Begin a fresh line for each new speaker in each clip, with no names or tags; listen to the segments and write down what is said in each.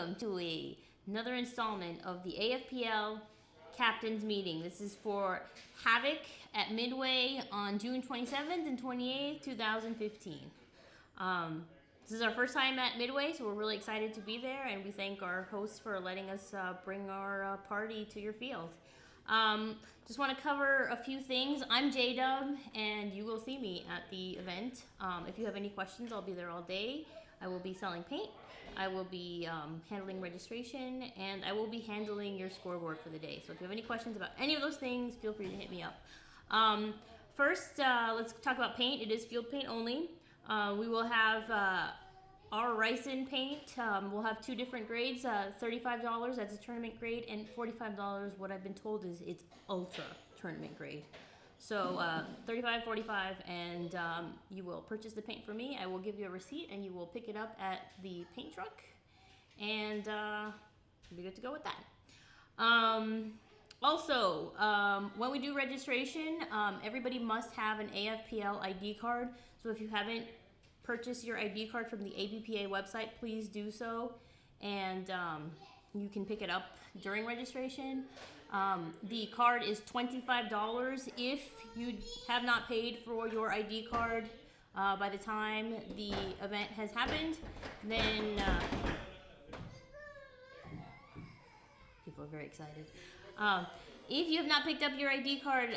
welcome to another installment of the AFPL Captains Meeting. This is for Havoc at Midway on June 27th and 28th, 2015. This is our first time at Midway, so we're really excited to be there, and we thank our hosts for letting us bring our party to your field. Just want to cover a few things. I'm J-Dub, and you will see me at the event. If you have any questions, I'll be there all day. I will be selling paint. I will be handling registration, and I will be handling your scoreboard for the day. So if you have any questions about any of those things, feel free to hit me up. First, let's talk about paint. It is field paint only. We will have our Ryson paint. We'll have two different grades, $35, that's a tournament grade, and $45, what I've been told is it's ultra tournament grade. So $35, $45, and you will purchase the paint from me. I will give you a receipt, and you will pick it up at the paint truck, and you'll be good to go with that. Also, when we do registration, everybody must have an AFPL ID card. So if you haven't purchased your ID card from the APPA website, please do so, and you can pick it up during registration. The card is $25. If you have not paid for your ID card by the time the event has happened, then people are very excited. If you have not picked up your ID card,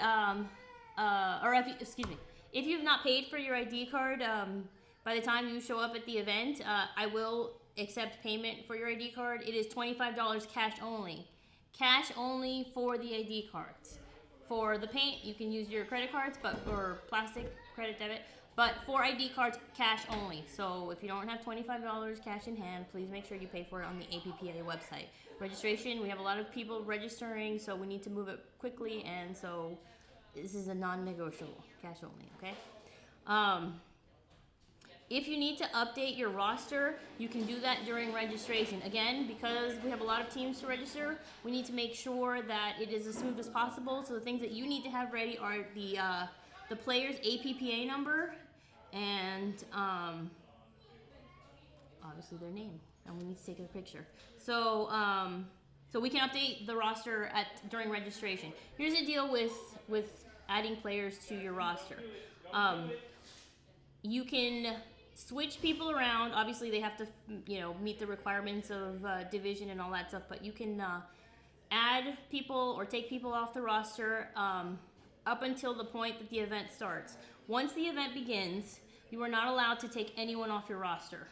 if you have not paid for your ID card by the time you show up at the event, I will accept payment for your ID card. It is $25 cash only. Cash only for the ID cards. For the paint, you can use your credit cards, or plastic credit debit. But for ID cards, cash only. So if you don't have $25 cash in hand, please make sure you pay for it on the APPA website. Registration, we have a lot of people registering, so we need to move it quickly, and so this is a non-negotiable, cash only, okay? If you need to update your roster, you can do that during registration. Again, because we have a lot of teams to register, we need to make sure that it is as smooth as possible. So the things that you need to have ready are the player's APPA number and obviously their name. And we need to take a picture. So we can update the roster during registration. Here's the deal with adding players to your roster. You can switch people around. Obviously, they have to, meet the requirements of division and all that stuff. But you can add people or take people off the roster up until the point that the event starts. Once the event begins, you are not allowed to take anyone off your roster.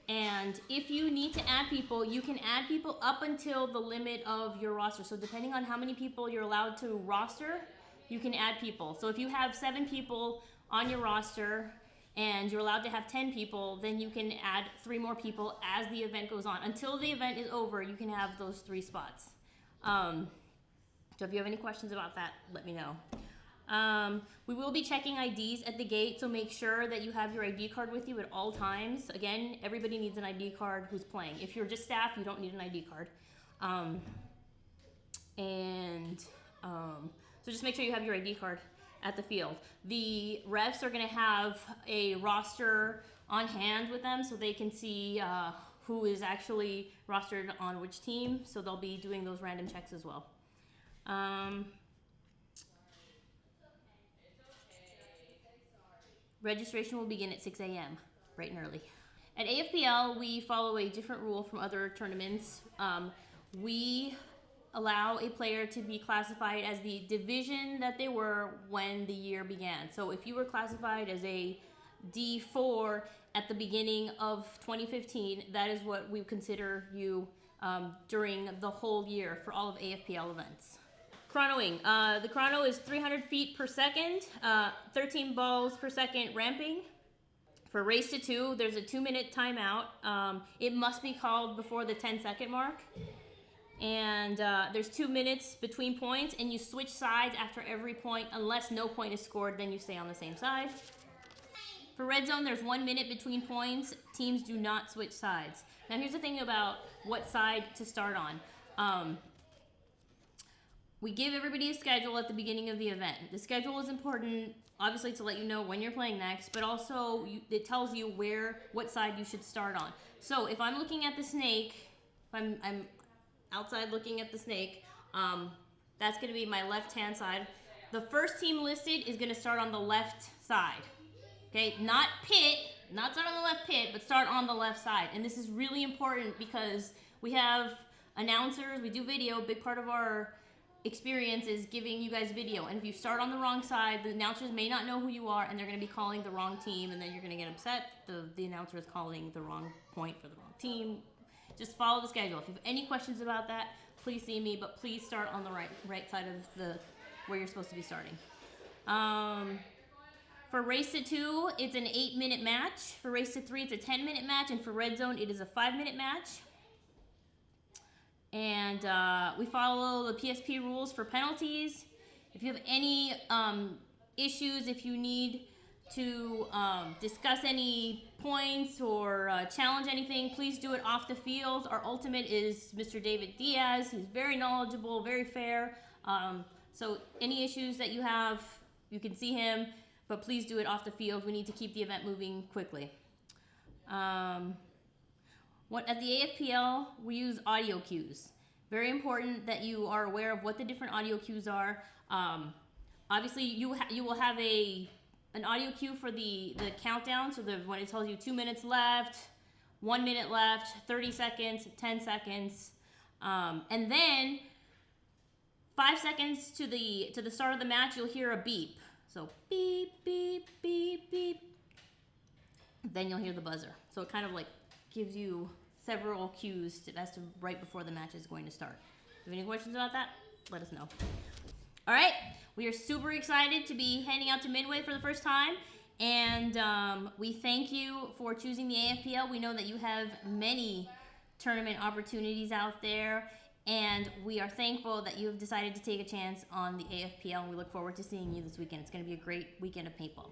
And if you need to add people, you can add people up until the limit of your roster. So depending on how many people you're allowed to roster, you can add people. So if you have 7 people on your roster and you're allowed to have 10 people, then you can add 3 more people as the event goes on. Until the event is over, you can have those 3 spots. So if you have any questions about that, let me know. We will be checking IDs at the gate, so make sure that you have your ID card with you at all times. Again, everybody needs an ID card who's playing. If you're just staff, you don't need an ID card. So just make sure you have your ID card at the field. The refs are going to have a roster on hand with them so they can see who is actually rostered on which team. So they'll be doing those random checks as well. Registration will begin at 6 a.m., bright and early. At AFPL, we follow a different rule from other tournaments. We allow a player to be classified as the division that they were when the year began. So if you were classified as a D4 at the beginning of 2015, that is what we consider you during the whole year for all of AFPL events. Chronoing. The chrono is 300 feet per second, 13 balls per second ramping. For race to 2, there's a 2-minute timeout. It must be called before the 10-second mark. And there's 2 minutes between points, and you switch sides after every point. Unless no point is scored, then you stay on the same side. For red zone, there's 1 minute between points. Teams do not switch sides. Now here's the thing about what side to start on. We give everybody a schedule at the beginning of the event. The schedule is important, obviously, to let you know when you're playing next, but also it tells you what side you should start on. So if I'm looking at the snake I'm outside looking at the snake. That's going to be my left-hand side. The first team listed is going to start on the left side. Okay, not pit, not start on the left pit, but start on the left side. And this is really important because we have announcers, we do video. Big part of our experience is giving you guys video. And if you start on the wrong side, the announcers may not know who you are, and they're going to be calling the wrong team, and then you're going to get upset. The announcer is calling the wrong point for the wrong team. Just follow the schedule. If you have any questions about that, please see me, but please start on the right side of the where you're supposed to be starting. For race to 2, it's an 8-minute match. For race to 3, it's a 10-minute match, and for red zone, it is a 5-minute match. And we follow the PSP rules for penalties. If you have any issues, if you need to discuss any points or challenge anything, please do it off the field. Our ultimate is Mr. David Diaz. He's very knowledgeable, very fair. So any issues that you have, you can see him, but please do it off the field. We need to keep the event moving quickly. At the AFPL, we use audio cues. Very important that you are aware of what the different audio cues are. Obviously, you will have an audio cue for the countdown, so when it tells you 2 minutes left, 1 minute left, 30 seconds, 10 seconds, and then 5 seconds to the start of the match, you'll hear a beep. So beep, beep, beep, beep. Then you'll hear the buzzer. So it kind of like gives you several cues as to right before the match is going to start. If you have any questions about that, let us know. All right, we are super excited to be heading out to Midway for the first time, and we thank you for choosing the AFPL. We know that you have many tournament opportunities out there, and we are thankful that you have decided to take a chance on the AFPL, and we look forward to seeing you this weekend. It's going to be a great weekend of paintball.